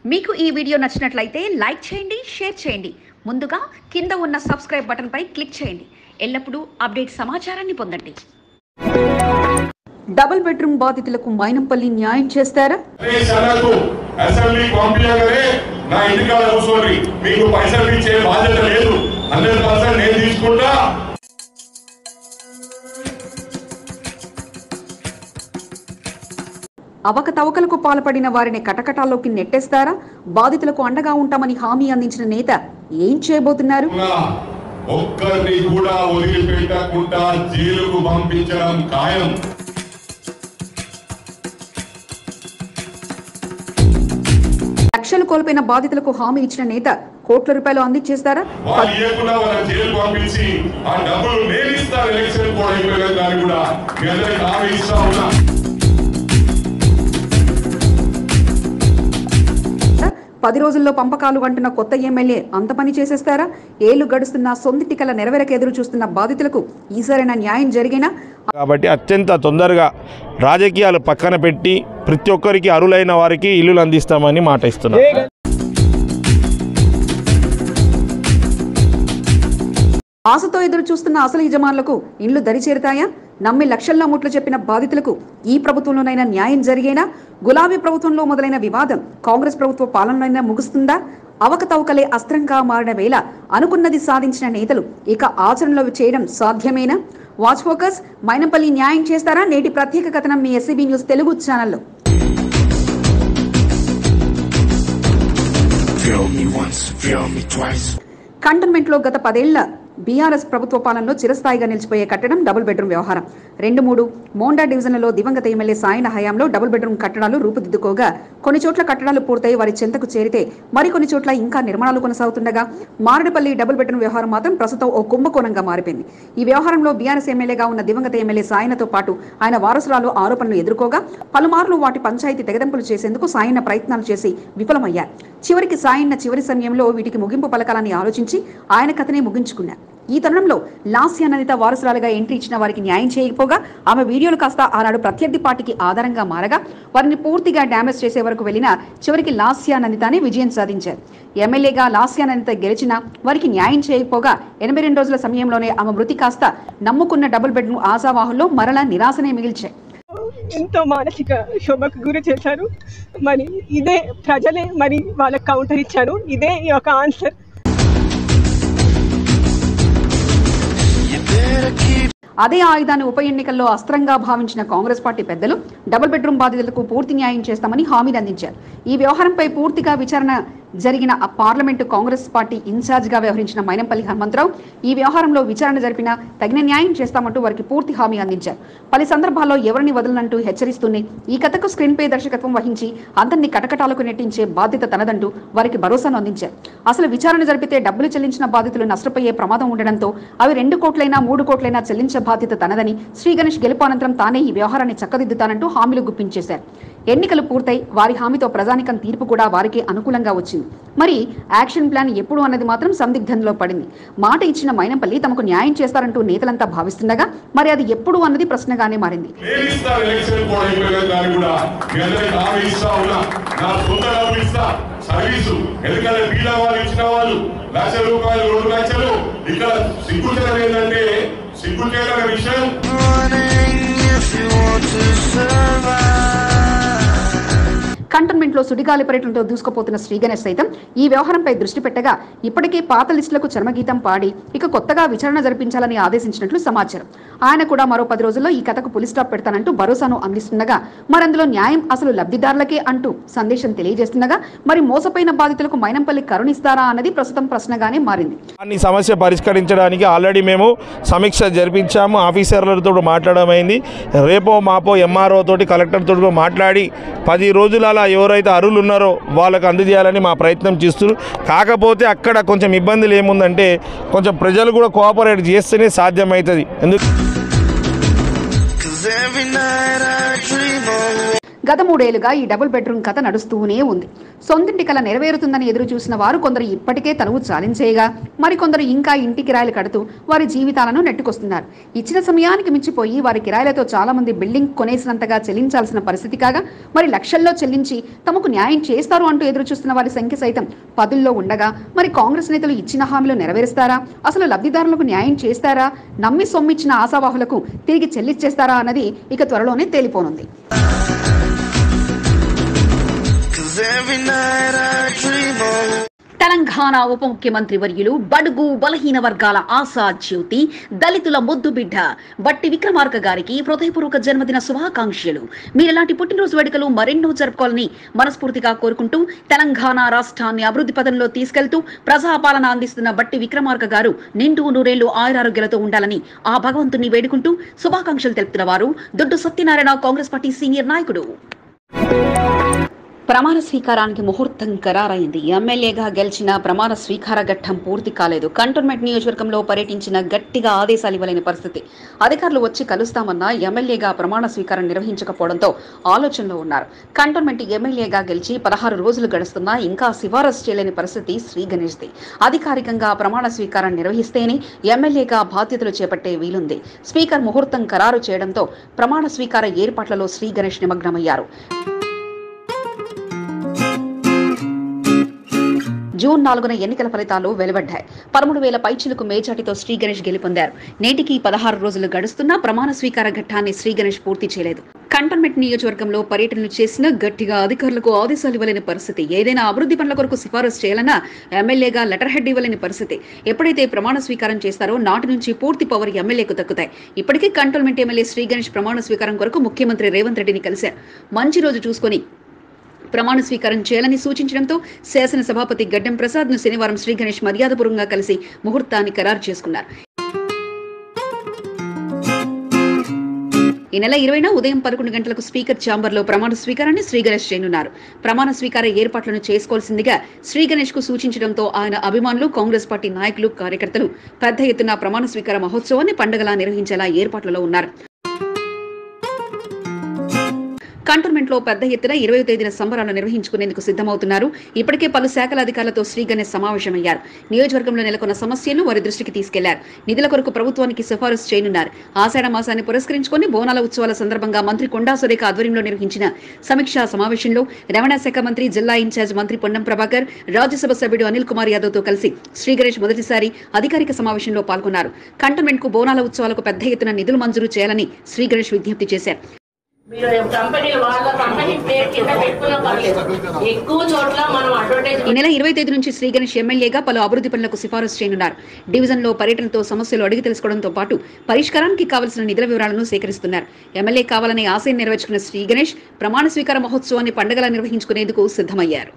మీకు ఈ వీడియో నచ్చినట్లయితే లైక్ చేయండి, షేర్ చేయండి. ముందుగా కింద ఉన్న సబ్స్క్రైబ్ బటన్ పై క్లిక్ చేయండి. ఎల్లప్పుడూ అప్డేట్ సమాచారాన్ని పొందండి. డబుల్ బెడ్రూమ్ బాధితులకు మైనంపల్లి న్యాయం చేస్తారా? అసెంబ్లీ పంపించగానే నా ఇంటికాడ కూర్చోండి, మీకు పైసలు ఇచ్చే బాధ్యత లేదు, 100% నేను తీసుకుంటా. అవకతవకలకు పాల్పడిన వారిని కటకటాల్లోకి నెట్టేస్తారా? బాధితులకు అండగా ఉంటామని హామీ అందించిన నేత ఏం చేయబోతున్నారు? ఒక్కరిని కూడా వదిలిపెట్టకుండా జైలుకు పంపించడం ఖాయం. లక్షలు కోల్పోయిన బాధితులకు హామీ ఇచ్చిన నేత కోట్ల రూపాయలు అందించేస్తారా? జైలు పంపించి ఆ డబ్బులు నేను ఇస్తాను, ఎలక్షన్ కూడా అయిపోయిన దాన్ని కూడా మీ అందరికీ హామీ ఇస్తా ఉన్నా. 10 రోజుల్లో పంపకాలు అంటున్న కొత్త ఎమ్మెల్యే అంత పని చేసేస్తారా? ఏళ్లు గడుస్తున్న సొంత కల నెరవేరక ఎదురు చూస్తున్న బాధితులకు ఈసారైనా న్యాయం జరిగినా? కాబట్టి అత్యంత తొందరగా రాజకీయాలు పక్కన పెట్టి ప్రతి ఒక్కరికి అర్హులైన వారికి ఇల్లులు అందిస్తామని మాట ఇస్తున్నాం. ఆశతో ఎదురు చూస్తున్న అసలు యజమానులకు ఇండ్లు దరిచేరుతాయా? నమ్మి లక్షల్లో ముట్లు చెప్పిన బాధితులకు ఈ ప్రభుత్వంలోనైనా న్యాయం జరిగేనా? గులాబీ ప్రభుత్వంలో మొదలైన వివాదం కాంగ్రెస్ ప్రభుత్వ పాలనైనా ముగుస్తుందా? అవకతవకలే అస్త్రంగా మారిన వేళ అనుకున్నది సాధించిన నేతలు ఇక ఆచరణలో చేయడం సాధ్యమేనా? Watch focus. మైనంపల్లి న్యాయం చేస్తారా? నేటి ప్రత్యేక కథనం మీ SCB న్యూస్ తెలుగు ఛానల్లో. కంటోన్మెంట్లో గత 10 ఏళ్ల బీఆర్ఎస్ ప్రభుత్వ పాలనలో చిరస్థాయిగా నిలిచిపోయే కట్టడం డబుల్ బెడ్రూమ్ వ్యవహారం. 2-3 మోండా డివిజన్లలో దివంగత ఎమ్మెల్యే సాయన హయాంలో డబుల్ బెడ్రూమ్ కట్టడాలు రూపుదిద్దుకోగా కొన్ని చోట్ల కట్టడాలు పూర్తయి వారి చెంతకు చేరితే మరికొన్ని చోట్ల ఇంకా నిర్మాణాలు కొనసాగుతుండగా మారడపల్లి డబుల్ బెడ్రూమ్ వ్యవహారం మాత్రం ప్రస్తుతం ఓ కుంభకోణంగా మారిపోయింది. ఈ వ్యవహారంలో బీఆర్ఎస్ ఎమ్మెల్యేగా ఉన్న దివంగత ఎమ్మెల్యే సాయనతో పాటు ఆయన వారసురాలు ఆరోపణలు ఎదుర్కోగా పలుమార్లు వాటి పంచాయతీ తెగదెంపులు చేసేందుకు సాయన ప్రయత్నాలు చేసి విఫలమయ్యారు. చివరికి సాయన్న చివరి సమయంలో వీటికి ముగింపు పలకాలని ఆలోచించి ఆయన కథనే ముగించుకున్నారు. ఈ తరుణంలో లాస్య అనిత వారసురాలుగా ఎంట్రీ ఇచ్చిన వారికి న్యాయం చేయకపోగా ఆమె వీడియోలు కాస్త ఆనాడు ప్రత్యర్థి పార్టీకి ఆధారంగా మారగా వారిని పూర్తిగా డ్యామేజ్ చేసే వరకు వెళ్లిన చివరికి లాస్య అనితనే విజయం సాధించారు. ఎమ్మెల్యేగా లాస్య అనిత గెలిచినా వారికి న్యాయం చేయకపోగా 82 రోజుల సమయంలోనే ఆమె మృతి కాస్త నమ్ముకున్న డబుల్ బెడ్రూమ్ ఆశావాహుల్లో మరలా నిరాశనే మిగిల్చాయి. ఎంతో మానసిక శోభకు గురి చేశారు. మరి ఇదే ప్రజలే మరి వాళ్ళకి కౌంటర్ ఇచ్చారు. ఇదే ఈ యొక్క ఆన్సర్. అదే ఆయుధాన్ని ఉప ఎన్నికల్లో అస్త్రంగా భావించిన కాంగ్రెస్ పార్టీ పెద్దలు డబుల్ బెడ్రూమ్ బాధితులకు పూర్తి న్యాయం చేస్తామని హామీని అందించారు. ఈ వ్యవహారంపై పూర్తిగా విచారణ జరిగిన ఆ పార్లమెంటు కాంగ్రెస్ పార్టీ ఇన్ఛార్జిగా వ్యవహరించిన మైనంపల్లి హనుమంతరావు ఈ వ్యవహారంలో విచారణ జరిపినా తగిన న్యాయం చేస్తామంటూ వారికి పూర్తి హామీ అందించారు. పలు సందర్భాల్లో ఎవరిని వదలనంటూ హెచ్చరిస్తూనే ఈ కథకు స్క్రీన్ పే దర్శకత్వం వహించి అందరినీ కటకటాలకు నెట్టించే బాధ్యత తనదంటూ వారికి భరోసాను అందించారు. అసలు విచారణ జరిపితే డబ్బులు చెల్లించిన బాధితులు నష్టపోయే ప్రమాదం ఉండడంతో అవి 2 కోట్లైనా 3 కోట్లైనా చెల్లించే బాధ్యత తనదని శ్రీ గణేష్ గెలుపు అనంతరం తానే ఈ వ్యవహారాన్ని చక్కదిద్దుతానంటూ హామీలు గుప్పించేశారు. ఎన్నికలు పూర్తయి వారి హామీతో ప్రజానికం తీర్పు కూడా వారికి అనుకూలంగా వచ్చింది. మరి యాక్షన్ ప్లాన్ ఎప్పుడు అన్నది మాత్రం సందిగ్ధంలో పడింది. మాట ఇచ్చిన మైనంపల్లి తమకు న్యాయం చేస్తారంటూ నేతలంతా భావిస్తుండగా మరి అది ఎప్పుడు అన్నది ప్రశ్నగానే మారింది. కంటోన్మెంట్ లో సుడిగాలి పర్యటనతో దూసుకుపోతున్న శ్రీ గణేష్ సైతం ఈ వ్యవహారంపై దృష్టి పెట్టగా ఇప్పటికే పాత లిస్టులకు చర్మగీతం పాడి ఇక కొత్తగా విచారణ జరిపించాలని ఆదేశించినట్లు సమాచారం. ఆయన కూడా మరో 10 రోజుల్లో ఈ కథకు పులి స్టాప్ పెడతానంటూ భరోసాను అందిస్తుండగా మరందులో న్యాయం అసలు లబ్ధిదారులకే అంటూ సందేశం తెలియజేస్తుండగా మరి మోసపోయిన బాధితులకు మైనంపల్లి కరుణిస్తారా అన్నది ప్రస్తుతం ప్రశ్నగానే మారింది. ఈ సమస్య పరిష్కరించడానికి ఆల్రెడీ మేము సమీక్ష జరిపించాము. ఆఫీసర్లతో మాట్లాడమైంది. రేపో మాపో MRO తోటి కలెక్టర్ తోటి మాట్లాడి 10 రోజుల ఎవరైతే అర్హులు ఉన్నారో వాళ్ళకు అందజేయాలని మా ప్రయత్నం చేస్తున్నారు. కాకపోతే అక్కడ కొంచెం ఇబ్బందులు ఏముందంటే కొంచెం ప్రజలు కూడా కోఆపరేట్ చేస్తేనే సాధ్యమవుతుంది. గత 3 ఏళ్లుగా ఈ డబుల్ బెడ్రూమ్ కథ నడుస్తూనే ఉంది. సొంతింటి కల నెరవేరుతుందని ఎదురు చూసిన వారు కొందరు ఇప్పటికే తనువు చాలించేయగా మరికొందరు ఇంకా ఇంటి కిరాయిలు కడుతూ వారి జీవితాలను నెట్టుకొస్తున్నారు. ఇచ్చిన సమయానికి మించిపోయి వారి కిరాయిలతో చాలా మంది బిల్డింగ్ కొనేసినంతగా చెల్లించాల్సిన పరిస్థితి కాగా మరి లక్షల్లో చెల్లించి తమకు న్యాయం చేస్తారు అంటూ ఎదురు చూస్తున్న వారి సంఖ్య సైతం పదుల్లో ఉండగా మరి కాంగ్రెస్ నేతలు ఇచ్చిన హామీలు నెరవేరుస్తారా, అసలు లబ్ధిదారులకు న్యాయం చేస్తారా, నమ్మి సొమ్మిచ్చిన ఆశావాహులకు తిరిగి చెల్లించేస్తారా అన్నది ఇక త్వరలోనే తేలిపోనుంది. తెలంగాణ ఉప ముఖ్యమంత్రి వర్యులు బడుగు బలహీన వర్గాల ఆశా జ్యోతి దళితుల ముద్దు బిడ్డ బట్టి విక్రమార్క గారికి హృదయపూర్వక జన్మదిన శుభాకాంక్షలు. మీరెలాంటి పుట్టినరోజు వేడుకలు మరెన్నో జరుపుకోవాలని మనస్ఫూర్తిగా కోరుకుంటూ తెలంగాణ రాష్ట్రాన్ని అభివృద్ధి పదంలో తీసుకెళ్తూ ప్రజాపాలన అందిస్తున్న బట్టి విక్రమార్క గారు నిండు నూరేళ్లు ఆయురారోగ్యాలతో ఉండాలని ఆ భగవంతుని వేడుకుంటూ శుభాకాంక్షలు తెలుపుతున్న వారు దొడ్డు సత్యనారాయణ, కాంగ్రెస్ పార్టీ సీనియర్ నాయకుడు. ప్రమాణ స్వీకారానికి ముహూర్తం ఖరారైంది. ఎమ్మెల్యేగా గెలిచిన ప్రమాణ స్వీకార ఘట్టం పూర్తి కాలేదు. కంటోన్మెంట్ నియోజకవర్గంలో పర్యటించిన గట్టిగా ఆదేశాలు ఇవ్వలేని పరిస్థితి. అధికారులు వచ్చి కలుస్తామన్నా ఎమ్మెల్యేగా ప్రమాణ స్వీకారం నిర్వహించకపోవడంతో ఆలోచనలో ఉన్నారు. కంటోన్మెంట్ ఎమ్మెల్యేగా గెలిచి 16 రోజులు గడుస్తున్నా ఇంకా సిఫారసు చేయలేని పరిస్థితి శ్రీ గణేష్ది. అధికారికంగా ప్రమాణ స్వీకారం నిర్వహిస్తేనే ఎమ్మెల్యేగా బాధ్యతలు చేపట్టే వీలుంది. స్పీకర్ ముహూర్తం ఖరారు చేయడంతో ప్రమాణ స్వీకార ఏర్పాట్లలో శ్రీ గణేష్ నిమగ్నమయ్యారు. జూన్ 4న ఎన్నికల ఫలితాలు వెలువడ్డాయి. 13,000 పైచిలకు మేజార్టీతో శ్రీ గణేష్ గెలుపొందారు. నేటికి 16 రోజులు గడుస్తున్నా ప్రమాణ స్వీకార ఘట్టాన్ని శ్రీ గణేష్ పూర్తి చేయలేదు. కంటోన్మెంట్ నియోజకవర్గంలో పర్యటనలు చేసిన గట్టిగా అధికారులకు ఆదేశాలు ఇవ్వలేని పరిస్థితి. ఏదైనా అభివృద్ధి పనుల కొరకు సిఫారసు చేయాలన్నా ఎమ్మెల్యేగా లెటర్ హెడ్ ఇవ్వలేని పరిస్థితి. ఎప్పుడైతే ప్రమాణ స్వీకారం చేస్తారో నాటి నుంచి పూర్తి పవర్ ఎమ్మెల్యేకు దక్కుతాయి. ఇప్పటికే కంటోన్మెంట్ ఎమ్మెల్యే శ్రీ గణేష్ ప్రమాణ స్వీకారం కొరకు ముఖ్యమంత్రి రేవంత్ రెడ్డిని కలిశారు. మంచి రోజు చూసుకొని ప్రమాణ స్వీకారం చేయాలని సూచించడంతో శాసనసభాపతి గడ్డం ప్రసాద్ ను శనివారం శ్రీ గణేష్ మర్యాదపూర్వకంగా కలిసి ముహూర్తాన్ని ఖరారు చేసుకున్నారు. ఈ నెల 20న ఉదయం 11 గంటలకు స్పీకర్ ఛాంబర్లో ప్రమాణ స్వీకారాన్ని శ్రీ గణేష్ చేయనున్నారు. ప్రమాణ స్వీకార ఏర్పాట్లను చేసుకోవాల్సిందిగా శ్రీ గణేష్ కు సూచించడంతో ఆయన అభిమానులు, కాంగ్రెస్ పార్టీ నాయకులు, కార్యకర్తలు పెద్ద ఎత్తున ప్రమాణ స్వీకార మహోత్సవాన్ని పండుగలా నిర్వహించేలా ఏర్పాట్లలో ఉన్నారు. కంటోన్మెంట్ లో పెద్ద ఎత్తున 20వ తేదీన సంబరాలు నిర్వహించుకునేందుకు సిద్ధమవుతున్నారు. ఇప్పటికే పలు శాఖల అధికారులతో శ్రీ గణేష్ సమావేశమయ్యారు. నియోజకవర్గంలో నెలకొన్న సమస్యలను వారి దృష్టికి తీసుకెళ్లారు. నిధుల కొరకు ప్రభుత్వానికి సిఫారసు చేయనున్నారు. ఆషాఢ మాసాన్ని పురస్కరించుకుని బోనాల ఉత్సవాల సందర్భంగా మంత్రి కొండా సురేఖ ఆధ్వర్యంలో నిర్వహించిన సమీక్షా సమావేశంలో రవాణా శాఖ మంత్రి, జిల్లా ఇన్ఛార్జ్ మంత్రి పొన్నం ప్రభాకర్, రాజ్యసభ సభ్యుడు అనిల్ కుమార్ యాదవ్ తో కలిసి శ్రీ గణేష్ మొదటిసారి అధికారిక సమావేశంలో పాల్గొన్నారు. కంటోన్మెంట్ కు బోనాల ఉత్సవాలకు పెద్ద ఎత్తున నిధులు మంజూరు చేయాలని శ్రీ గణేష్ విజ్ఞప్తి చేశారు. ఈ నెల 20వ తేదీ నుంచి శ్రీ గణేష్ ఎమ్మెల్యేగా పలు అభివృద్ధి పనులకు సిఫారసు చేయనున్నారు. డివిజన్ లో పర్యటనతో సమస్యలు అడిగి తెలుసుకోవడంతో పాటు పరిష్కారానికి కావలసిన నిధుల వివరాలను సేకరిస్తున్నారు. ఎమ్మెల్యే కావాలని ఆశయం నెరవేర్చుకున్న శ్రీ గణేష్ ప్రమాణ స్వీకార మహోత్సవాన్ని పండుగలా నిర్వహించుకునేందుకు సిద్ధమయ్యారు.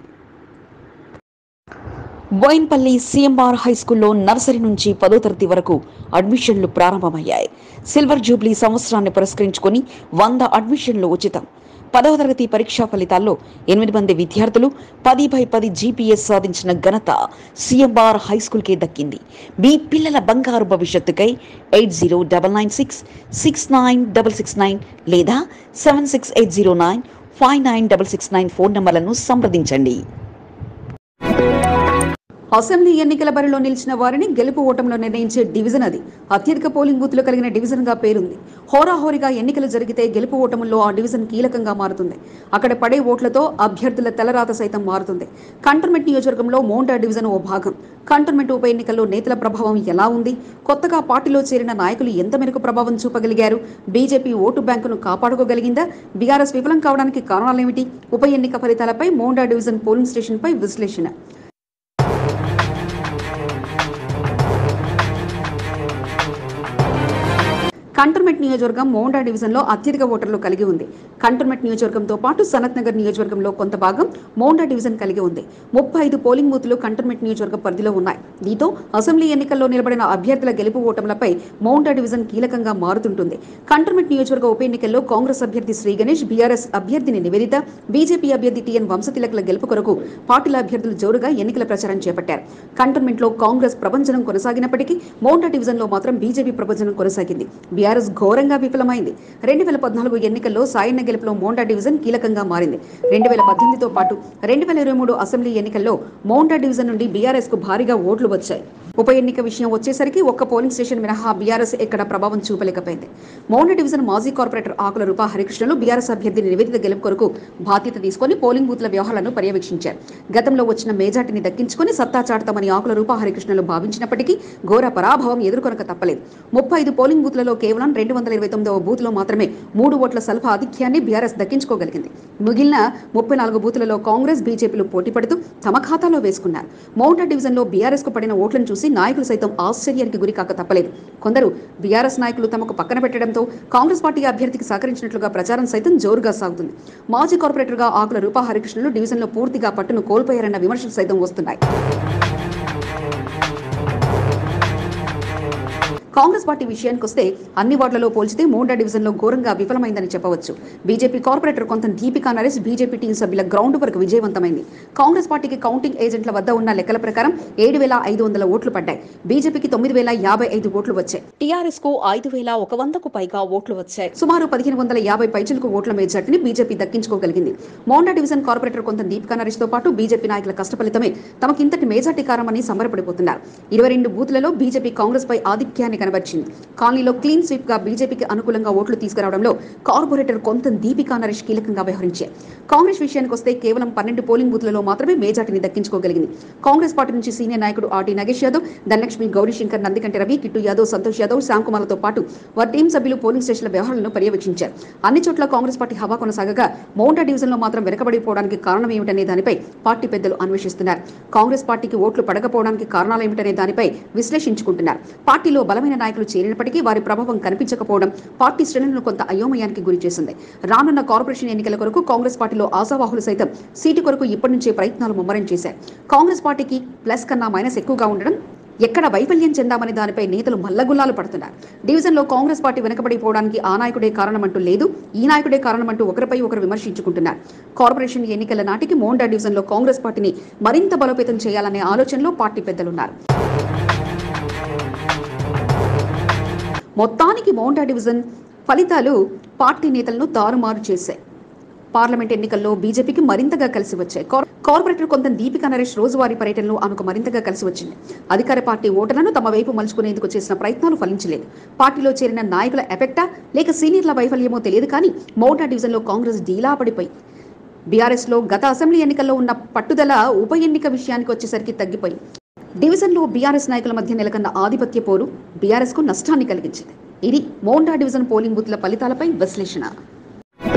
బోయిన్పల్లి సిఎంఆర్ హైస్కూల్లో నర్సరీ నుంచి 10వ తరగతి వరకు అడ్మిషన్లు ప్రారంభమయ్యాయి. సిల్వర్ జూబ్లీ సంవత్సరాన్ని పురస్కరించుకుని 100 అడ్మిషన్లు ఉచితం. 10వ తరగతి పరీక్షా ఫలితాల్లో 8 మంది విద్యార్థులు 10/10 జీపీఎస్ సాధించిన ఘనత సిఎంఆర్ హైస్కూల్కే దక్కింది. మీ పిల్లల బంగారు భవిష్యత్తుకై 8099669669 లేదా 7680959669 ఫోన్ నంబర్లను సంప్రదించండి. అసెంబ్లీ ఎన్నికల బరిలో నిలిచిన వారిని గెలుపు ఓటంలో నిర్ణయించే డివిజన్ అది. అత్యధిక పోలింగ్ బూత్లు కలిగిన డివిజన్ గా పేరుంది. హోరాహోరీగా ఎన్నికలు జరిగితే గెలుపు ఓటముల్లో ఆ డివిజన్ కీలకంగా మారుతుంది. అక్కడ పడే ఓట్లతో అభ్యర్థుల తలరాత సైతం మారుతుంది. కంటోన్మెంట్ నియోజకవర్గంలో మోండా డివిజన్ ఓ భాగం. కంటోన్మెంట్ ఉప ఎన్నికల్లో నేతల ప్రభావం ఎలా ఉంది? కొత్తగా పార్టీలో చేరిన నాయకులు ఎంత మేరకు ప్రభావం చూపగలిగారు? బీజేపీ ఓటు బ్యాంకును కాపాడుకోగలిగిందా? బీఆర్ఎస్ విఫలం కావడానికి కారణాలేమిటి? ఉప ఎన్నిక ఫలితాలపై మోండా డివిజన్ పోలింగ్ స్టేషన్ పై విశ్లేషణ. కంటోన్మెంట్ నియోజకవర్గం మోండా డివిజన్లో అత్యధిక ఓటర్లు కలిగి ఉంది. కంటోన్మెంట్ నియోజకవర్గంతో పాటు సనత్ నగర్ నియోజకవర్గంలో కొంత భాగం మోండా డివిజన్ కలిగి ఉంది. 35 పోలింగ్ బూత్లు కంటోన్మెంట్ నియోజకవర్గ పరిధిలో ఉన్నాయి. దీంతో అసెంబ్లీ ఎన్నికల్లో నిలబడిన అభ్యర్థుల గెలుపు ఓటములపై మోండా డివిజన్ కీలకంగా మారుతుంటుంది. కంటోన్మెంట్ నియోజకవర్గ ఉప ఎన్నికల్లో కాంగ్రెస్ అభ్యర్థి శ్రీ గణేష్, బీఆర్ఎస్ అభ్యర్థిని నివేదిత, బీజేపీ అభ్యర్థి టీఎన్ వంశతిలకల గెలుపు కొరకు పార్టీల అభ్యర్థులు జోరుగా ఎన్నికల ప్రచారం చేపట్టారు. కంటోన్మెంట్లో కాంగ్రెస్ ప్రభంజనం కొనసాగినప్పటికీ మోండా డివిజన్లో మాత్రం బీజేపీ ప్రభంజనం కొనసాగింది. బీఆర్ఎస్ ఘోరంగా విఫలమైంది. 2014 ఎన్నికల్లో సాయన్న గెలుపులో మోండా డివిజన్ కీలకంగా మారింది. 2018తో పాటు 2023 అసెంబ్లీ ఎన్నికల్లో మోండా డివిజన్ నుండి బీఆర్ఎస్ కు భారీగా ఓట్లు వచ్చాయి. ఉప ఎన్నిక విషయం వచ్చేసరికి ఒక్క పోలింగ్ స్టేషన్ మినహా బీఆర్ఎస్ ఎక్కడ ప్రభావం చూపలేకపోయింది. మోండా డివిజన్ మాజీ కార్పొరేటర్ ఆకుల రూపా హరికృష్ణలు బీఆర్ఎస్ అభ్యర్థి నివేదిత గెలుపు కొరకు బాధ్యత తీసుకుని పోలింగ్ బూత్ల వ్యవహారాలను పర్యవేక్షించారు. గతంలో వచ్చిన మేజార్టీని దక్కించుకుని సత్తా చాటుతామని ఆకుల రూపా హరికృష్ణలు భావించినప్పటికీ ఘోర పరాభవం ఎదుర్కొనక తప్పలేదు. 35 పోలింగ్ బూత్లలో కేవలం 229వ బూత్లో మాత్రమే 3 ఓట్ల స్వల్ప ఆధిక్యాన్ని బీఆర్ఎస్ దక్కించుకోగలిగింది. మిగిలిన 34 బూత్లలో కాంగ్రెస్, బీజేపీలు పోటీ పడుతూ తమ ఖాతాలో వేసుకున్నారు. మోండా డివిజన్లో బీఆర్ఎస్ కు పడిన ఓట్లను చూసి నాయకులు సైతం ఆశ్చర్యానికి గురి కాక తప్పలేదు. కొందరు బీఆర్ఎస్ నాయకులు తమకు పక్కన పెట్టడంతో కాంగ్రెస్ పార్టీ అభ్యర్థికి సహకరించినట్లుగా ప్రచారం సైతం జోరుగా సాగుతుంది. మాజీ కార్పొరేటర్గా ఆకుల రూపా హరికృష్ణలు డివిజన్లో పూర్తిగా పట్టును కోల్పోయారన్న విమర్శలు సైతం వస్తున్నాయి. కాంగ్రెస్ పార్టీ విషయానికి వస్తే అన్ని వార్డులలో పోల్చితే మోండా డివిజన్లో ఘోరంగా విఫలమైందని చెప్పవచ్చు. బీజేపీ కార్పొరేటర్ కొంత దీపికా నరేష్ బీజేపీ టీం సభ్యుల గ్రౌండ్ వర్క్ విజయవంతమైంది. కాంగ్రెస్ పార్టీకి కౌంటింగ్ ఏజెంట్ల వద్ద ఉన్న లెక్కల ప్రకారం 7,500 ఓట్లు పడ్డాయి. బీజేపీకి 9,055 ఓట్లు వచ్చాయి. టీఆర్ఎస్ కు 5,100కు పైగా ఓట్లు వచ్చాయి. సుమారు 1,550 పైచిలకు ఓట్ల మెజార్టీని బీజేపీ దక్కించుకోగలిగింది. మోండా డివిజన్ కార్పొరేటర్ కొంత దీపికా నరేష్ తో పాటు బీజేపీ నాయకుల కష్ట ఫలితమే తమకింతటి మెజార్టీ కారణమని సంబరపడిపోతున్నారు. 22 బూత్లలో బీజేపీ కాంగ్రెస్ పై ఆధిక్యాన్ని కనబర్చింది. కాలనీలో క్లీన్ స్వీప్ గా బీజేపీకి అనుకూలంగా ఓట్లు తీసుకురావడంలో కార్పొరేటర్ కొంత దీపికా నరేష్ కీలకంగా వ్యవహరించారు. కాంగ్రెస్ విషయానికి వస్తే కేవలం 12 పోలింగ్ బూత్లలో మాత్రమే మేజార్టీని దక్కించుకోగలిగింది. కాంగ్రెస్ పార్టీ నుంచి సీనియర్ నాయకుడు ఆర్టీ నాగేష్ యాదవ్, ధనలక్ష్మి, గౌరీశంకర్, నందికంటి రవి, కిట్టు యాదవ్, సంతోష్ యాదవ్, శ్యామ్ కుమార్లతో పాటు వారి టీం సభ్యులు పోలింగ్ స్టేషన్ల వ్యవహారాలను పర్యవేక్షించారు. అన్ని చోట్ల కాంగ్రెస్ పార్టీ హవా కొనసాగగా మోండా డివిజన్ లో మాత్రం వెనకబడిపోవడానికి కారణం ఏమిటనే దానిపై పార్టీ పెద్దలు అన్వేషిస్తున్నారు. కాంగ్రెస్ పార్టీకి ఓట్లు పడకపోవడానికి కారణాలు ఏమిటనే దానిపై విశ్లేషించుకుంటున్నారు. పార్టీలో బలమైన నాయకులు చేరినప్పటికీ వారి ప్రభావం కనిపించకపోవడం పార్టీ శ్రేణులను కొంత అయోమయానికి గురి చేసింది. రానున్న కార్పొరేషన్ ఎన్నికల కొరకు కాంగ్రెస్ పార్టీలో ఆశావాహులు సైతం సీటు కొరకు ఇప్పటి నుంచే ప్రయత్నాలు ముమ్మరం చేశారు. కాంగ్రెస్ పార్టీకి ప్లస్ కన్నా మైనస్ ఎక్కువగా ఉండడం, ఎక్కడ వైఫల్యం చెందామనే దానిపై నేతలు మల్లగుల్లాలు పడుతున్నారు. డివిజన్లో కాంగ్రెస్ పార్టీ వెనకబడిపోవడానికి ఆ నాయకుడే కారణమంటూ లేదు, ఈ నాయకుడే కారణమంటూ ఒకరిపై ఒకరు విమర్శించుకుంటున్నారు. కార్పొరేషన్ ఎన్నికల నాటికి మోండా డివిజన్లో కాంగ్రెస్ పార్టీని మరింత బలోపేతం చేయాలనే ఆలోచనలో పార్టీ పెద్దలున్నారు. మొత్తానికి మోండా డివిజన్ ఫలితాలు పార్టీ నేతలను తారుమారు చేశాయి. పార్లమెంట్ ఎన్నికల్లో బీజేపీకి మరింతగా కలిసి వచ్చాయి. కార్పొరేటర్ కొంత దీపికా నరేష్ రోజువారీ పర్యటనలో ఆమెకు మరింతగా కలిసి వచ్చింది. అధికార పార్టీ ఓటర్లను తమ వైపు మలుచుకునేందుకు చేసిన ప్రయత్నాలు ఫలించలేదు. పార్టీలో చేరిన నాయకుల ఎఫెక్టా లేక సీనియర్ల వైఫల్యమో తెలియదు కానీ మోండా డివిజన్లో కాంగ్రెస్ డీలా పడిపోయింది. బీఆర్ఎస్ లో గత అసెంబ్లీ ఎన్నికల్లో ఉన్న పట్టుదల ఉప ఎన్నిక విషయానికి వచ్చేసరికి తగ్గిపోయింది. డివిజన్లో బీఆర్ఎస్ నాయకుల మధ్య నెలకొన్న ఆధిపత్య పోరు బీఆర్ఎస్ కు నష్టాన్ని కలిగించింది. ఇది మోండా డివిజన్ పోలింగ్ బూత్ల ఫలితాలపై విశ్లేషణ.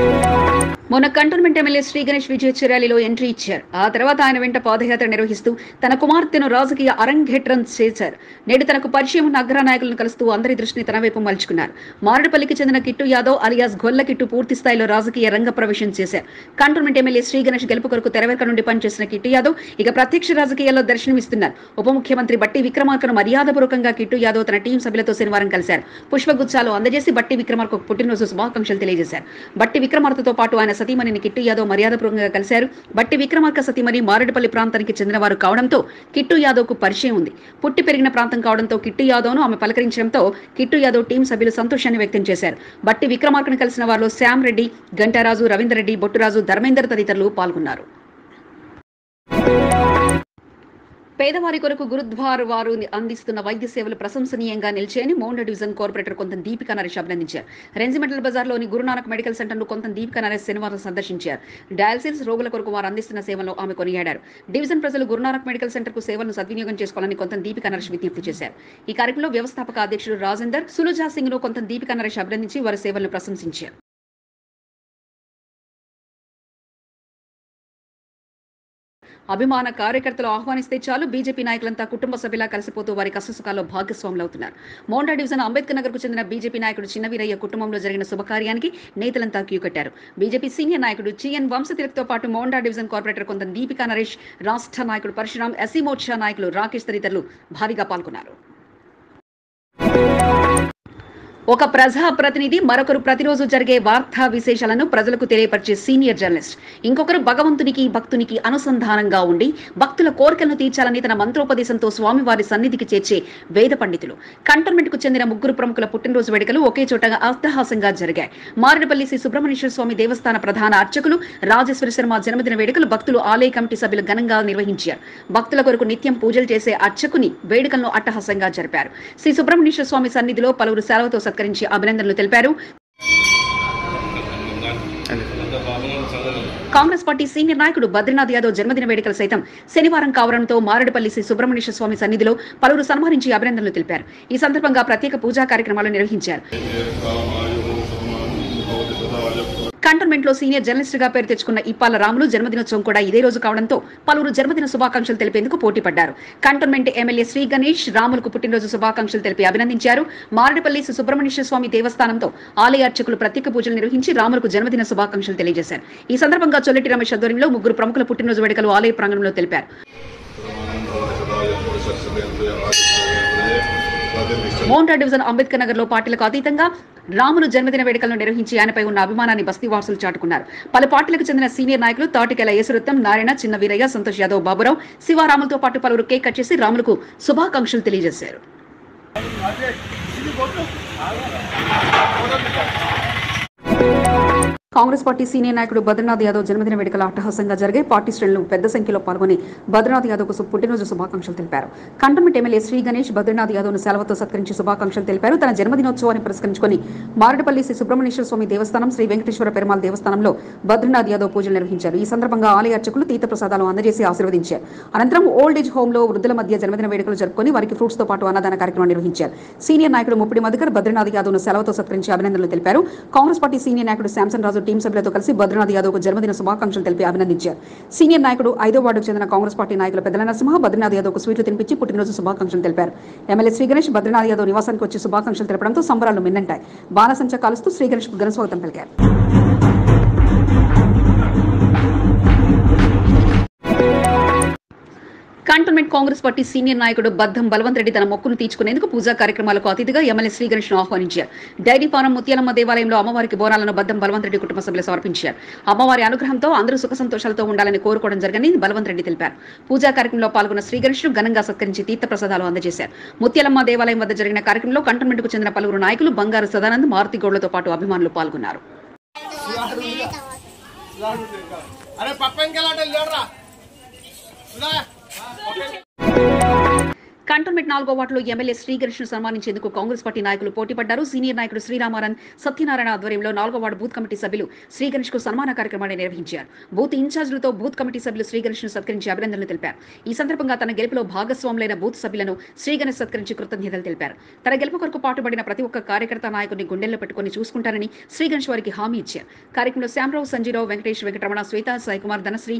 మొన్న కంటోన్మెంట్ ఎమ్మెల్యే శ్రీ గణేష్ విజయచర్యాలిలో ఎంట్రీ ఇచ్చారు. ఆ తర్వాత ఆయన వెంట పాదయాత్ర నిర్వహిస్తూ తన కుమార్తెను రాజకీయ అరంగేట్రం చేశారు. నేడు తనకు పరిచయం ఉన్న అగ్ర నాయకులను కలుస్తూ అందరి దృష్టిని తన వైపు మలుచుకున్నారు. మారడపల్లికి చెందిన కిట్టు యాదవ్ అలియాస్ గొల్ల కిట్టు పూర్తి స్థాయిలో రాజకీయ రంగ ప్రవేశం చేశారు. కంటోన్మెంట్ ఎమ్మెల్యే శ్రీ గణేష్ గెలుపు కొరకు తెరవెనక నుండి పనిచేసిన కిట్టు యాదవ్ ఇక ప్రత్యక్ష రాజకీయాల్లో దర్శనమిస్తున్నారు. ఉప ముఖ్యమంత్రి బట్టి విక్రమార్కను మర్యాదపూర్వకంగా కిట్టు యాదవ్ తన టీం సభ్యులతో శనివారం కలిశారు. పుష్పగుచ్చాలు అందజేసి బట్టి విక్రమార్కకు పుట్టినరోజు శుభాకాంక్షలు తెలియజేశారు. బట్టి విక్రమార్కతో పాటు ఆయన సతీమణిని కిట్టు యాదవ్ మర్యాదపూర్వకంగా కలిశారు. బట్టి విక్రమార్క సతీమణి మారడపల్లి ప్రాంతానికి చెందిన వారు కావడంతో కిట్టు యాదవ్ కు పరిచయం ఉంది. పుట్టి పెరిగిన ప్రాంతం కావడంతో కిట్టు యాదవ్ ను ఆమె పలకరించడంతో కిట్టు యాదవ్ టీం సభ్యులు సంతోషాన్ని వ్యక్తం చేశారు. బట్టి విక్రమార్కను కలిసిన వారిలో శ్యామ్ రెడ్డి, గంటారాజు, రవీందర్ రెడ్డి, బొట్టురాజు, ధర్మేందర్ తదితరులు పాల్గొన్నారు. పేదవారి కొరకు గురుద్వార్ వారు అందిస్తున్న వైద్య సేవలు ప్రశంసనీయంగా నిలిచాయని మోండా డివిజన్ కార్పొరేటర్ కొంత దీపికా నరేష్ అభినందించారు. రెజిమెంటల్ బజార్లోని గురునానక్ మెడికల్ సెంటర్ను కొంత దీపికా నరేష్ శనివారం సందర్శించారు. డయాలసిస్ రోగుల కొరకు వారు అందిస్తున్న సేవలను ఆమె కొనియాడారు. డివిజన్ ప్రజలు గురునానక్ మెడికల్ సెంటర్ కు సేవలను సద్వినియోగం చేసుకోవాలని కొంత దీపికా నరేష్ విజ్ఞప్తి చేశారు. ఈ కార్యక్రమంలో వ్యవస్థాపక అధ్యక్షుడు రాజేందర్, సులుజా సింగ్ ను కొంత దీపికా నరేష్ అభినందించి వారి సేవలను ప్రశంసించారు. అభిమాన కార్యకర్తలు ఆహ్వానిస్తే చాలు బీజేపీ నాయకులంతా కుటుంబ సభ్యులా కలిసిపోతూ వారి కష్టసుఖాల్లో భాగస్వాములవుతున్నారు. మోండా డివిజన్ అంబేద్కర్ నగర్ కు చెందిన బీజేపీ నాయకుడు చిన్నవీరయ్య కుటుంబంలో జరిగిన శుభకార్యానికి నేతలంతా క్యూ కట్టారు. బీజేపీ సీనియర్ నాయకుడు చిఎన్ వంశతిలక్తో పాటు మోండా డివిజన్ కార్పొరేటర్ కొంత దీపికా నరేష్, రాష్ట్ర నాయకుడు పరశురాం, ఎస్సీ మోర్చా నాయకులు రాకేష్ తదితరులు భారీగా పాల్గొన్నారు. ఒక ప్రజా ప్రతినిధి మరొకరు ప్రతిరోజు జరిగే వార్తా విశేషాలను ప్రజలకు తెలియపరిచే సీనియర్ జర్నలిస్ట్, ఇంకొకరు భగవంతునికి భక్తునికి అనుసంధానంగా ఉండి భక్తుల కోరికలను తీర్చాలని తన మంత్రోపదేశంతో స్వామివారి సన్నిధికి చేర్చే వేద పండితులు. కంటోన్మెంట్ కు చెందిన ముగ్గురు ప్రముఖుల పుట్టినరోజు వేడుకలు ఒకే చోట అట్టహాసంగా జరిగాయి. మారేడుపల్లి శ్రీ సుబ్రహ్మణ్యేశ్వర స్వామి దేవస్థాన ప్రధాన అర్చకులు రాజేశ్వర శర్మ జన్మదిన వేడుకలు భక్తులు ఆలయ కమిటీ సభ్యులు ఘనంగా నిర్వహించారు. భక్తుల కొరకు నిత్యం పూజలు చేసే అర్చకుని వేడుకలను అట్టహాసంగా జరిపారు. శ్రీ సుబ్రహ్మణ్యేశ్వర స్వామి సన్నిధిలో పలువురు సెలవుతో సత్కరించి అభినందనలు తెలిపారు. కాంగ్రెస్ పార్టీ సీనియర్ నాయకుడు బద్రీనాథ్ యాదవ్ జన్మదిన వేడుకలు సైతం శనివారం కావడంతో మారేడుపల్లి శ్రీ సుబ్రహ్మణ్యేశ్వర స్వామి సన్నిధిలో పలువురు సన్మానించి అభినందనలు తెలిపారు. ఈ సందర్భంగా ప్రత్యేక పూజా కార్యక్రమాలు నిర్వహించారు. కంటోన్మెంట్ లో సీనియర్ జర్నలిస్ట్ గా పేరు తెచ్చుకున్న ఇప్పాల రాములు జన్మదినోత్సవం కూడా ఇదే రోజు కావడంతో పలువురు జన్మదిన శుభాకాంక్షలు తెలిపేందుకు పోటీ పడ్డారు. కంటోన్మెంట్ ఎమ్మెల్యే శ్రీ గణేష్ రాములకు పుట్టినరోజు శుభాకాంక్షలు తెలిపి అభినందించారు. మారేడుపల్లి శ్రీ సుబ్రహ్మణ్యేశ్వర స్వామి దేవస్థానంతో ఆలయ అర్చకులు ప్రత్యేక పూజలు నిర్వహించి రాములకు జన్మదిన శుభాకాంక్షలు తెలియజేశారు. ఈ సందర్భంగా చొల్లెటి రమేష్ ఆధ్వర్యంలో ముగ్గురు ప్రముఖుల పుట్టినరోజు వేడుకలు ఆలయ ప్రాంగణంలో తెలిపారు. మోండా డివిజన్ అంబేద్కర్ నగర్ లో పార్టీలకు అతీతంగా రాములు జన్మదిన వేడుకలను నిర్వహించి ఆయనపై ఉన్న అభిమానాన్ని బస్తీవాసులు చాటుకున్నారు. పలు పార్టీలకు చెందిన సీనియర్ నాయకులు తాటికెల యేసురత్నం, నారాయణ, చిన్న వీరయ్య, సంతోష్ యాదవ్, బాబురావు, శివారాములతో పాటు పలువురు కేక్ కట్ చేసి రాములకు శుభాకాంక్షలు తెలియజేశారు. కాంగ్రెస్ పార్టీ సీనియర్ నాయకుడు బద్రీనాథ్ యాదవ్ జన్మదిన వేడుకలు అట్టహాసంగా జరిగాయి. పార్టీ శ్రేణులు పెద్ద సంఖ్యలో పాల్గొని బద్రీనాథ్ యాదవ్ కు పుట్టినరోజు శుభాకాంక్షలు తెలిపారు. కంటోన్మెంట్ ఎమ్మెల్యే శ్రీ గణేష్ బద్రీనాథ్ యాదవ్ ను సెలవుతో సత్కరించి శుభాకాంక్షలు తెలిపారు. తన జన్మదినోత్సవాన్ని పురస్కరించుకుని మారేడుపల్లి శ్రీ సుబ్రహ్మణ్యేశ్వర స్వామి దేవస్థానం, శ్రీ వెంకటేశ్వర పెరుమాళ్ దేవస్థానంలో బద్రీనాథ్ యాదవ్ పూజలు నిర్వహించారు. ఈ సందర్భంగా ఆలయ అర్చకులు తీర్థ ప్రసాదాలు అందజేసి ఆశీర్వదించారు. అనంతరం ఓల్డ్ ఏజ్ హోమ్ లో వృద్ధుల మధ్య జన్మదిన వేడుకలు జరుపుకొని వారికి ఫ్రూట్స్ తో పాటు అన్నదాన కార్యక్రమం నిర్వహించారు. సీనియర్ నాయకుడు ముప్పిడి మధుకర్ బద్రీనాథ్ యాదవ్ ను సెలవుతో సత్కరించి అభినందనలు తెలిపారు. కాంగ్రెస్ పార్టీ సీనియర్ నాయకుడు శాంసన్ రాజు టీం సభ్యులతో కలిసి బద్రీనాథ్ యాదవ్ కు జన్మదిన శుభాకాంక్షలు తెలిపి అభినందించారు. సీనియర్ నాయకుడు 5వ వార్డుకు చెందిన కాంగ్రెస్ పార్టీ నాయకులు పెద్దల నరసింహ బద్రీనాథ్ యాదవ్ కు స్వీట్లు తినిపించి పుట్టినరోజు శుభాకాంక్షలు తెలిపారు. ఎమ్మెల్యే శ్రీ గణేష్ బద్రీనాథ్ యాదవ్ నివాసానికి వచ్చి శుభాకాంక్షలు తెలపడంతో సంబరాలు మిన్నంటాయి. బాణసంచా కాలుస్తూ శ్రీ గణేష్ కు ఘన స్వాగతం పలికారు. కంటోన్మెంట్ కాంగ్రెస్ పార్టీ సీనియర్ నాయకుడు బద్దం బలవంత్ రెడ్డి తన మొక్కును తీర్చుకునేందుకు పూజా కార్యక్రమాలకు అతిథిగా ఎమ్మెల్యే శ్రీ గణేష్ ను ఆహ్వానించారు. డైరీ ఫారం ముత్యాలమ్మ దేవాలయంలో అమ్మవారికి బోనాలను బద్దం బలవంత్ రెడ్డి కుటుంబ సభ్యులు సమర్పించారు. అమ్మవారి అనుగ్రహంతో అందరూ సుఖ సంతోషాలతో ఉండాలని కోరుకోవడం జరిగిందని బలవంత్ రెడ్డి తెలిపారు. పూజా కార్యక్రమంలో పాల్గొన్న శ్రీ గణేష్ ను ఘనంగా సత్కరించి తీర్థ ప్రసాదాలు అందజేశారు. ముత్యాలమ్మ దేవాలయం వద్ద జరిగిన కార్యక్రమంలో కంటోన్మెంట్ కు చెందిన పలువురు నాయకులు బంగారు సదానంద్, మారుతి గౌడ్లతో పాటు అభిమానులు పాల్గొన్నారు. కంటోన్మెంట్ 4వ వార్డులో ఎమ్మెల్యే శ్రీ గణేష్ ను సన్మానించేందుకు కాంగ్రెస్ పార్టీ నాయకులు పోటీ పడ్డారు. సీనియర్ నాయకుడు శ్రీరామారాయణ సత్యనారాయణ ఆధ్వర్యంలో 4వ వార్డు బూత్ కమిటీ సభ్యులు శ్రీ గణేష్ కు సన్మాన కార్యక్రమాన్ని నిర్వహించారు. బూత్ ఇన్ఛార్జీలతో బూత్ కమిటీ సభ్యులు శ్రీ గణేష్ ను సత్కరించి అభినందనలు తెలిపారు. ఈ సందర్భంగా తన గెలుపులో భాగస్వాములైన బూత్ సభ్యులను శ్రీ గణేష్ సత్కరించి కృతజ్ఞతలు తెలిపారు. తన గెలుపు కొరకు పాటుపడిన ప్రతి ఒక్క కార్యకర్త నాయకుడిని గుండెల్లో పెట్టుకుని చూసుకుంటారని శ్రీ గణేష్ వారికి హామీ ఇచ్చారు. కార్యక్రమంలో శ్యామరావు, సంజీరావు, వెంకటేష్, వెంకటరమణ, శ్వేత, సాయికుమార్, ధనశ్రీ,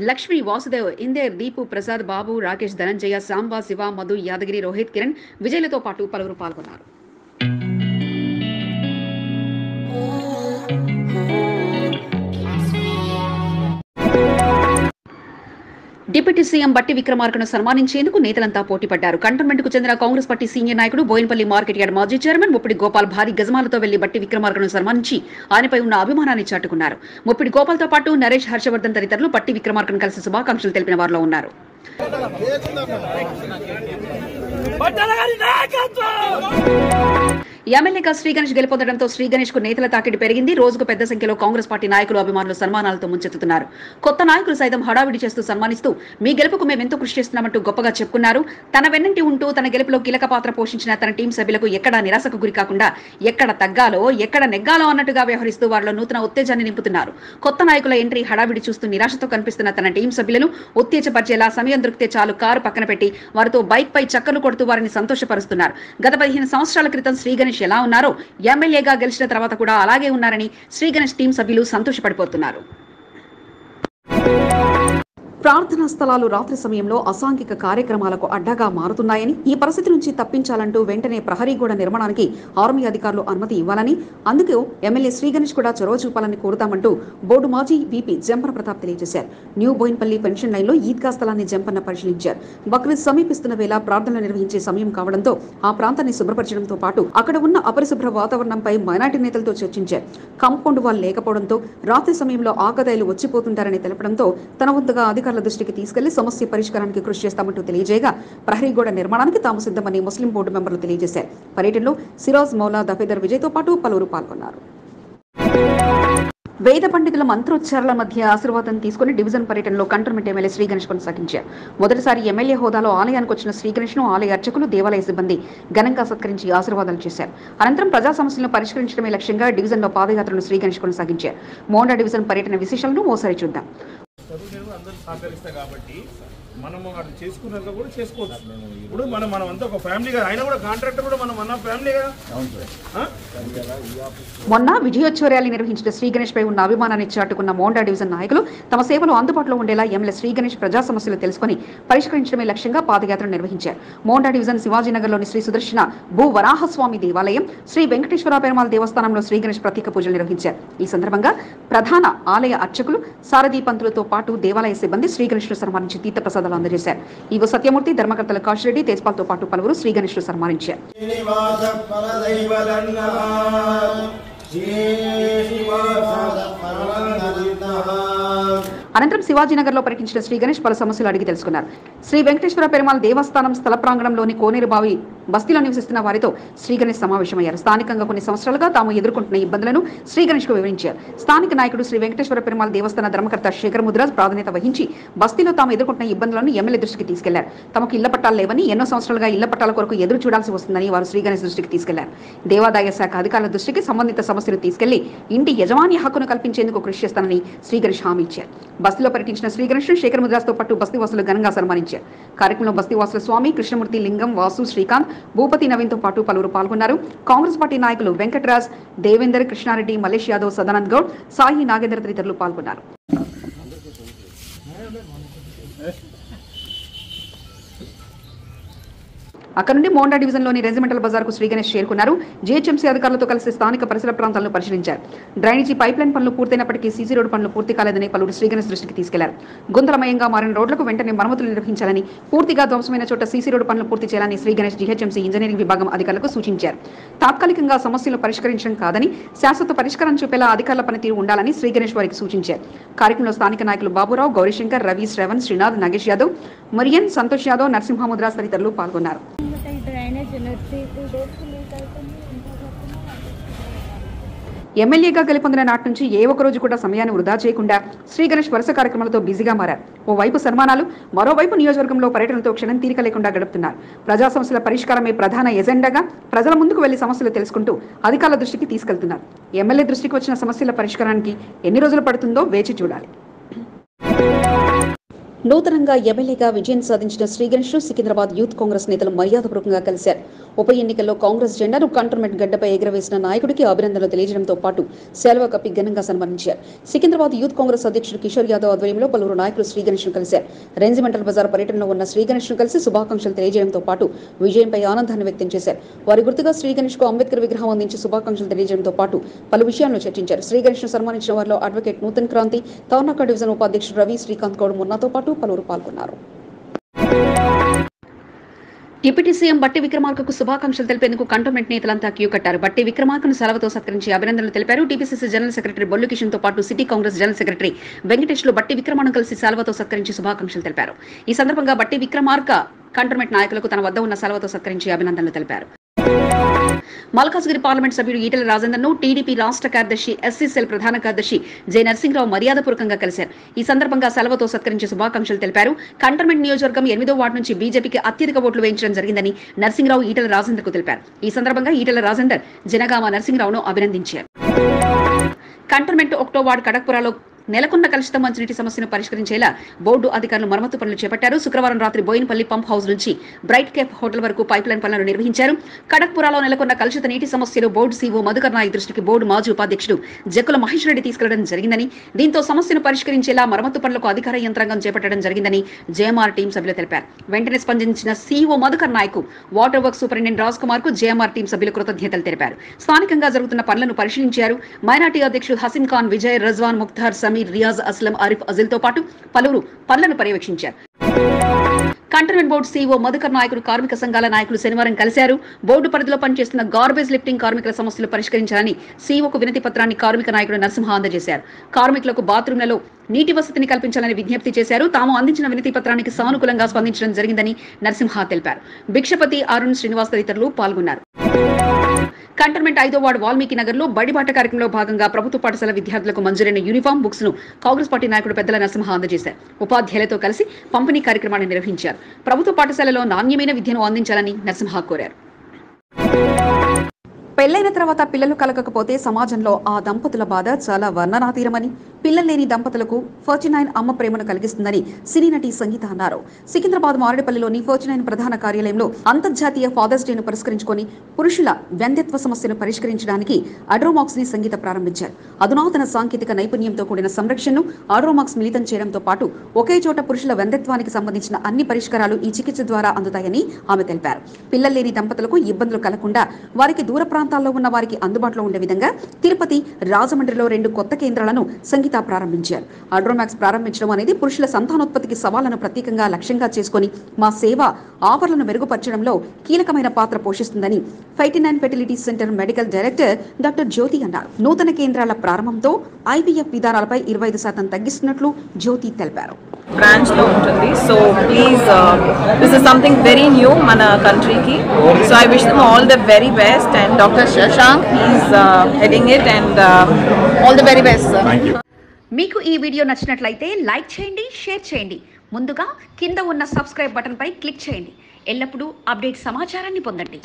లక్ష్మి, వాసుదేవ్, ఇందేర్, దీపు, ప్రసాద్, బాబు, రాకేష్, ధనంజయ, సాంబా, శివ, మధు, యాదగిరి, రోహిత్, కిరణ్, విజయ్లతో పాటు పలువురు పాల్గొన్నారు. డిప్యూటీ సీఎం బట్టి విక్రమార్కను సన్మానించేందుకు నేతలంతా పోటీ పడ్డారు. కంటోన్మెంట్ కు చెందిన కాంగ్రెస్ పార్టీ సీనియర్ నాయకుడు బోయినపల్లి మార్కెట్ యార్డ్ మాజీ చైర్మన్ ముప్పిడి గోపాల్ భారీ గజమాలతో వెళ్లి బట్టి విక్రమార్కను సన్మానించి ఆయనపై ఉన్న అభిమానాన్ని చాటుకున్నారు. ముప్పిడి గోపాల్తో పాటు నరేష్, హర్షవర్ధన్ తదితరులు బట్టి విక్రమార్కను కలిసి శుభాకాంక్షలు తెలిపిన వారిలో ఉన్నారు. ఎమ్మెల్యేగా శ్రీ గణేష్ గెలుపొందడంతో శ్రీ గణేష్ కు నేతల తాకిడి పెరిగింది. రోజుకు పెద్ద సంఖ్యలో కాంగ్రెస్ పార్టీ నాయకులు, అభిమానులు సన్మానాలతో ముంచెత్తుతున్నారు. కొత్త నాయకులు సైతం హడావిడి చేస్తూ సన్మానిస్తూ మీ గెలుపుకు మేమెంతో కృషి చేస్తున్నామంటూ గొప్పగా చెప్పుకున్నారు. తన వెన్నంటి ఉంటూ తన గెలుపులో కీలక పాత్ర పోషించిన తన టీం సభ్యులకు ఎక్కడా నిరాశకు గురి కాకుండా ఎక్కడ తగ్గాలో ఎక్కడ నెగ్గాలో అన్నట్టుగా వ్యవహరిస్తూ వారిలో నూతన ఉత్తేజాన్ని నింపుతున్నారు. కొత్త నాయకుల ఎంట్రీ హడావిడి చూస్తూ నిరాశతో కనిపిస్తున్న తన టీం సభ్యులను ఉత్తేజపరిచేలా సమయం దొరికితే చాలు కారు పక్కన పెట్టి వారితో బైక్ పై చక్కర్లు కొడుతూ వారిని సంతోషపరుస్తున్నారు. గత 15 సంవత్సరాల క్రితం శ్రీ గణేష్ ఎలా ఉన్నారో ఎమ్మెల్యేగా గెలిచిన తర్వాత కూడా అలాగే ఉన్నారని శ్రీ గణేష్ టీం సభ్యులు సంతోషపడిపోతున్నారు. ప్రార్థనా స్థలాలు రాత్రి సమయంలో అసాంఘిక కార్యక్రమాలకు అడ్డగా మారుతున్నాయని, ఈ పరిస్థితి నుంచి తప్పించాలంటూ వెంటనే ప్రహరీ గోడ నిర్మాణానికి ఆర్మీ అధికారులు అనుమతి ఇవ్వాలని, అందుకు ఎమ్మెల్యే శ్రీ గణేష్ కూడా చొరవ చూపాలని కోరుతామంటూ బోర్డు మాజీ వీపీ జంపన ప్రతాప్ తెలియజేశారు. న్యూ బోయిన్పల్లి పెన్షన్ లైన్లో ఈద్గా స్థలాన్ని జంపన్న పరిశీలించారు. బక్రీద్ సమీపిస్తున్న వేళ ప్రార్థనలు నిర్వహించే సమయం కావడంతో ఆ ప్రాంతాన్ని శుభ్రపరచడంతో పాటు అక్కడ ఉన్న అపరిశుభ్ర వాతావరణంపై మైనార్టీ నేతలతో చర్చించారు. కాంపౌండ్ వాల్ లేకపోవడంతో రాత్రి సమయంలో ఆకతాయిలు వచ్చిపోతుంటారని తెలపడంతో తన వంతుగా అధికారుల దృష్టికి తీసుకెళ్లి సమస్య పరిష్కారానికి కృషి చేస్తామంటూ తెలియజేయగా ప్రహరీ గోడ నిర్మాణానికి తాము సిద్ధమని ముస్లిం బోర్డు మెంబర్లు తెలియజేశారు. పర్యటనలో సిరాజ్ మౌలా, దఫేదర్ విజయ్తో పాటు పలువురు పాల్గొన్నారు. వేద పండితుల మంత్రోచ్చారాల మధ్య ఆశీర్వాదం తీసుకుని డివిజన్ పర్యటనలో కంటోన్మెంట్ ఎమ్మెల్యే శ్రీ గణేష్ కొనసాగించారు. మొదటిసారి ఎమ్మెల్యే హోదాలో ఆలయానికి వచ్చిన శ్రీ గణేష్ ను ఆలయ అర్చకులు, దేవాలయ సిబ్బంది ఘనంగా సత్కరించి ఆశీర్వాదాలు చేశారు. అనంతరం ప్రజా సమస్యలను పరిష్కరించడమే లక్ష్యంగా డివిజన్లో పాదయాత్రను శ్రీ గణేష్ కొనసాగించారు. మోండా డివిజన్ పర్యటన విశేషాలను ఓసారి చూద్దాం. మనము అది చేసుకున్నాక కూడా చేసుకోవచ్చు. ఇప్పుడు మనం అంతా ఒక ఫ్యామిలీగా, ఆయన కూడా కాంట్రాక్టర్ కూడా మనం అన్న ఫ్యామిలీగా. మొన్న విజయోత్సవ ర్యాలీ నిర్వహించిన శ్రీ గణేష్ పై ఉన్న అభిమానాన్ని చాటుకున్న మోండా డివిజన్ నాయకులు తమ సేవలు అందుబాటులో ఉండేలా ఎమ్మెల్యే శ్రీ గణేష్ ప్రజా సమస్యలు తెలుసుకుని పరిష్కరించడమే లక్ష్యంగా పాదయాత్ర నిర్వహించారు. మోండా డివిజన్ శివాజీనగర్లోని శ్రీ సుదర్శన భూ వరాహస్వామి దేవాలయం, శ్రీ వెంకటేశ్వర పెరుమాళ్ దేవస్థానంలో శ్రీ గణేష్ ప్రత్యేక పూజలు నిర్వహించారు. ఈ సందర్భంగా ప్రధాన ఆలయ అర్చకులు, సారథీ పంతులతో పాటు దేవాలయ సిబ్బంది శ్రీ గణేష్ ను సన్మానించి తీర్థప్రసాదాలు అందజేశారు. ఈవో సత్యమూర్తి, ధర్మకర్తల కాశిరెడ్డి, తేజ్పాల్తో పాటు పలువురు శ్రీ గణేష్ ను సన్మానించారు. అనంతరం శివాజీనగర్లో పర్యటించిన శ్రీ గణేష్ పలు సమస్యలు అడిగి తెలుసుకున్నారు. శ్రీ వెంకటేశ్వర పెరుమాళ్ దేవస్థానం స్థల ప్రాంగణంలోని కోనేరు బావి బస్తీలో నివసిస్తున్న వారితో శ్రీ గణేష్ సమావేశమయ్యారు. స్థానికంగా కొన్ని సంవత్సరాలుగా తాము ఎదుర్కొంటున్న ఇబ్బందులను శ్రీ గణేష్ కు వివరించారు. స్థానిక నాయకుడు శ్రీ వెంకటేశ్వర పెరుమాళ్ దేవస్థాన ధర్మకర్త శేఖర్ ముద్రాజ్ ప్రాధాన్యత వహించి బస్తీలో తాము ఎదుర్కొంటున్న ఇబ్బందులను ఎమ్మెల్యే దృష్టికి తీసుకెళ్లారు. తమకు ఇళ్ల పట్టాలు లేవని, ఎన్నో సంవత్సరాలుగా ఇళ్ల పట్టాల కొరకు ఎదురు చూడాల్సి వస్తుందని వారు శ్రీ గణేష్ దృష్టికి తీసుకెళ్లారు. దేవాదాయ శాఖ అధికారుల దృష్టికి సంబంధిత సమస్యలు తీసుకెళ్లి ఇంటి యజమాని హక్కును కల్పించేందుకు కృషి చేస్తానని శ్రీ గణేష్ హామీ ఇచ్చారు. బస్తీలో పర్యటించిన శ్రీ గణేష్ శేఖర్ ముద్రాజ్తో పాటు బస్తీవాసులు ఘనంగా సన్మానించారు. కార్యక్రమంలో బస్తీవాసుల స్వామి, కృష్ణమూర్తి, లింగం, వాసు, శ్రీకాంత్, భూపతి, నవీన్తో పాటు పలువురు పాల్గొన్నారు. కాంగ్రెస్ పార్టీ నాయకులు వెంకటరాజ్, దేవేందర్, కృష్ణారెడ్డి, మలేష్ యాదవ్, సదానంద్ గౌడ్, సాయి, నాగేందర్ తదితరులు పాల్గొన్నారు. అక్కడ నుండి మోండా డివిజన్లోని రెజిమెంటల్ బజార్కు శ్రీ గణేష్ చేరుకున్నారు. జీహెచ్ఎంసీ అధికారులతో కలిసి స్థానిక పరిసర ప్రాంతాలను పరిశీలించారు. డ్రైనేజీ పైప్లైన్ పనులు పూర్తయినప్పటికీ సీసీ రోడ్డు పనులు పూర్తి కాలేదని పలువురు శ్రీ గణేష్ దృష్టికి తీసుకెళ్లారు. గుంతలమయంగా మారిన రోడ్లకు వెంటనే మరమ్మతులు నిర్వహించాలని, పూర్తిగా ధ్వంసమైన చోట సీసీ రోడ్డు పనులు పూర్తి చేయాలని శ్రీ గణేష్ జీహెచ్ఎంసీ ఇంజనీరింగ్ విభాగం అధికారులకు సూచించారు. తాత్కాలికంగా సమస్యలు పరిష్కరించడం కాదని, శాశ్వత పరిష్కారం చూపేలా అధికారుల పనితీరు ఉండాలని శ్రీ గణేష్ వారికి సూచించారు. కార్యక్రమంలో స్థానిక నాయకులు బాబురావు, గౌరీశంకర్, రవి, శ్రవణ్, శ్రీనాథ్, నాగేష్ యాదవ్, మురియన్, సంతోష్ యాదవ్, నరసింహముద్రాజ్ తదితరులు పాల్గొన్నారు. ఎమ్మెల్యేగా గెలుపొందిన నాటి నుంచి ఏ ఒక్కరోజు కూడా సమయాన్ని వృధా చేయకుండా శ్రీ గణేష్ వరుస కార్యక్రమాలతో బిజీగా మారారు. ఓవైపు సన్మానాలు, మరోవైపు నియోజకవర్గంలో పర్యటనతో క్షణం తీరిక లేకుండా గడుపుతున్నారు. ప్రజా సమస్యల పరిష్కారమే ప్రధాన ఎజెండాగా ప్రజల ముందుకు వెళ్లి సమస్యలు తెలుసుకుంటూ అధికారుల దృష్టికి తీసుకెళ్తున్నారు. ఎమ్మెల్యే దృష్టికి వచ్చిన సమస్యల పరిష్కారానికి ఎన్ని రోజులు పడుతుందో వేచి చూడాలి. నూతనంగా ఎమ్మెల్యేగా విజయం సాధించిన శ్రీ గణేష్ సికింద్రాబాద్ యూత్ కాంగ్రెస్ నేతలు మర్యాదపూర్వకంగా కలిశారు. ఉప ఎన్నికల్లో కాంగ్రెస్ జెండాను కంటోన్మెంట్ గడ్డపై ఎగురవేసిన నాయకుడికి అభినందనలు తెలియజేయడంతో పాటు సెలవు కప్పి ఘనంగా సన్మానించారు. సికింద్రాబాద్ యూత్ కాంగ్రెస్ అధ్యక్షుడు కిషోర్ యాదవ్ ఆధ్వర్యంలో పలువురు నాయకులు శ్రీ గణేష్ ను కలిశారు. రెజిమెంటల్ బజార్ పర్యటనలో ఉన్న శ్రీ గణేష్ ను కలిసి శుభాకాంక్షలు తెలియజేయడంతో పాటు విజయంపై ఆనందాన్ని వ్యక్తం చేశారు. వారి గుర్తుగా శ్రీ గణేష్ కు అంబేద్కర్ విగ్రహం అందించి శుభాకాంక్షలు తెలియజేయడంతో పాటు పలు విషయాలను చర్చించారు. శ్రీ గణేష్ ను సన్మానించిన వారిలో అడ్వకేట్ నూతన్ క్రాంతి, తార్నాక డివిజన్ ఉపాధ్యక్షుడు రవి, శ్రీకాంత్ గౌడ్, మున్నాతో పాటు పలువురు పాల్గొన్నారు. డిప్యూటీ సీఎం బట్టి విక్రమార్కకు శుభాకాంక్షలు తెలిపేందుకు కంటోన్మెంట్ నేతలంతా క్యూ కట్టారు. బట్టి విక్రమార్కను సెలవుతో సత్కరించి అభినందనలు తెలిపారు. TPCC general secretary Bollu Kishan తో పాటు city Congress general secretary Venkatesh లు బట్టి విక్రమార్కను కలిసి సెలవుతో సత్కరించి శుభాకాంక్షలు తెలిపారు. ఈ సందర్భంగా బట్టి విక్రమార్క కంటోన్మెంట్ నాయకులకు తన వద్ద ఉన్న సెలవుతో సత్కరించి అభినందనలు తెలిపారు. మల్కాజ్గిరి పార్లమెంట్ సభ్యుడు ఈటెల రాజేందర్ ను టీడీపీ రాష్ట్ర కార్యదర్శి, ఎస్సీ సెల్ ప్రధాన కార్యదర్శి జె నరసింహరావు మర్యాదపూర్వకంగా కలిశారు. ఈ సందర్భంగా సెలవుతో సత్కరించి శుభాకాంక్షలు తెలిపారు. కంటోన్మెంట్ నియోజకవర్గం 8వ వార్డు నుంచి బీజేపీకి అత్యధిక ఓట్లు వేయించడం జరిగిందని నరసింహరావు ఈటెల రాజేందర్ కు తెలిపారు. ఈ సందర్భంగా ఈటెల రాజేందర్ జనగామ నరసింహరావును అభినందించారు. కంటోన్మెంట్ 1వ వార్డు కడక్పురాలో నెలకొన్న కలుషిత మంచినీటి సమస్యను పరిష్కరించేలా బోర్డు అధికారులు మరమ్మతు పనులు చేపట్టారు. శుక్రవారం రాత్రి బోయినపల్లి పంప్ హౌస్ నుంచి బ్రైట్ కేప్ హోటల్ వరకు పైప్లైన్ పనులను నిర్వహించారు. కడక్పురాలో నెలకొన్న కలుషిత నీటి సమస్యలు బోర్డు సీఓ మధుకర్ నాయక్ దృష్టికి బోర్డు మాజీ ఉపాధ్యక్షుడు జక్కుల మహేష్ రెడ్డి తీసుకెళ్లడం జరిగిందని, దీంతో సమస్యను పరిష్కరించేలా మరమ్మతు పనులకు అధికార యంత్రాంగం చేపట్టడం జరిగిందని జేఎంఆర్ టీం సభ్యులు తెలిపారు. వెంటనే స్పందించిన CO Madhukar Nayak water work superintendent Raj Kumar కు జేఎంఆర్ టీం సభ్యులు కృతజ్ఞతలు తెలిపారు. స్థానికంగా జరుగుతున్న పనులను పరిశీలించారు. మైనార్టీ అధ్యక్షుడు హసీన్ ఖాన్, విజయ్, రజ్వాన్, ముఖ్తార్, సమీర్, రియాజ్, అస్లం, ఆరిఫ్, అజిల్తో పాటు పలువురు పనులను పర్యవేక్షించారు. కంటోన్మెంట్ బోర్డు సీఓ మధుకర్ నాయకుడు కార్మిక సంఘాల నాయకులు శనివారం కలిశారు. బోర్డు పరిధిలో పనిచేస్తున్న గార్బేజ్ లిఫ్టింగ్ కార్మికుల సమస్యలు పరిష్కరించాలని సీఓకు వినతి పత్రాన్ని కార్మిక నాయకుడు నరసింహ అందజేశారు. కార్మికులకు బాత్రూంలలో నీటి వసతిని కల్పించాలని విజ్ఞప్తి చేశారు. తాము అందించిన వినతి పత్రానికి సానుకూలంగా స్పందించడం జరిగిందని నరసింహ తెలిపారు. భిక్షపతి, అరుణ్, శ్రీనివాస్ తదితరులు పాల్గొన్నారు. కంటోన్మెంట్ 5వ వార్డు వాల్మీకి నగర్ లో బడిబాట కార్యక్రమంలో భాగంగా ప్రభుత్వ పాఠశాల విద్యార్థులకు మంజూరైన యూనిఫామ్, బుక్స్ ను కాంగ్రెస్ పార్టీ నాయకుడు పెద్దల నరసింహ అందజేశారు. ఉపాధ్యాయులతో కలిసి పంపిణీ కార్యక్రమాన్ని నిర్వహించారు. ప్రభుత్వ పాఠశాలలో నాణ్యమైన విద్యను అందించాలని నరసింహ కోరారు. పెళ్లైన తర్వాత పిల్లలు కలగకపోతే సమాజంలో ఆ దంపతుల బాధ చాలా వర్ణనాతీరమని, పిల్లలు లేని దంపతులకు 49 అమ్మ ప్రేమను కలిగిస్తుందని సినీ నటి సంగీత అన్నారు. సికింద్రాబాద్ మారేడుపల్లిలోని 49 ప్రధాన కార్యాలయంలో అంతర్జాతీయ ఫాదర్స్ డేను పురస్కరించుకొని పురుషుల వ్యంధ్యత్వ సమస్యను పరిష్కరించడానికి అడ్రోమాక్స్ ని సంగీత ప్రారంభించారు. అధునాతన సాంకేతిక నైపుణ్యంతో కూడిన సంరక్షణను అడ్రోమాక్స్ మిళితం చేయడంతో పాటు ఒకే చోట పురుషుల వ్యంధ్యత్వానికి సంబంధించిన అన్ని పరిష్కారాలు ఈ చికిత్స ద్వారా అందుతాయని ఆమె తెలిపారు. పిల్లలు లేని దంపతులకు ఇబ్బందులు కలగకుండా వారికి దూర ప్రాంతాల్లో ఉన్న వారికి అందుబాటులో ఉండే విధంగా తిరుపతి, రాజమండ్రిలో 2 కొత్త కేంద్రాలను సంగీత ప్రారంభించారు. అడ్రోమాక్స్ ప్రారంభించడం అనేది పురుషుల సంతానోత్పత్తికి సవాళ్లను ప్రత్యేకంగా లక్ష్యంగా చేసుకుని మా సేవ ఆఫర్లను మెరుగుపరచడంలో కీలకమైన పాత్ర పోషిస్తుందని 59 fertility centre medical director doctor Jyoti అన్నారు. నూతన కేంద్రాల ప్రారంభంతో ఐవీఎఫ్ విధానాలపై 25% తగ్గిస్తున్నట్లు జ్యోతి తెలిపారు. బ్రాంచ్ లో ఉంటుంది. So please this is something very new మన కంట్రీకి. So I wish them all the very best and doctor Shashank is heading it and all the very best sir. మీకు ఈ వీడియో నచ్చినట్లయితే లైక్ చేయండి, షేర్ చేయండి. ముందుగా కింద ఉన్న సబ్స్క్రైబ్ బటన్ పై క్లిక్ చేయండి. ఎల్లప్పుడూ అప్డేట్ సమాచారాన్ని పొందండి.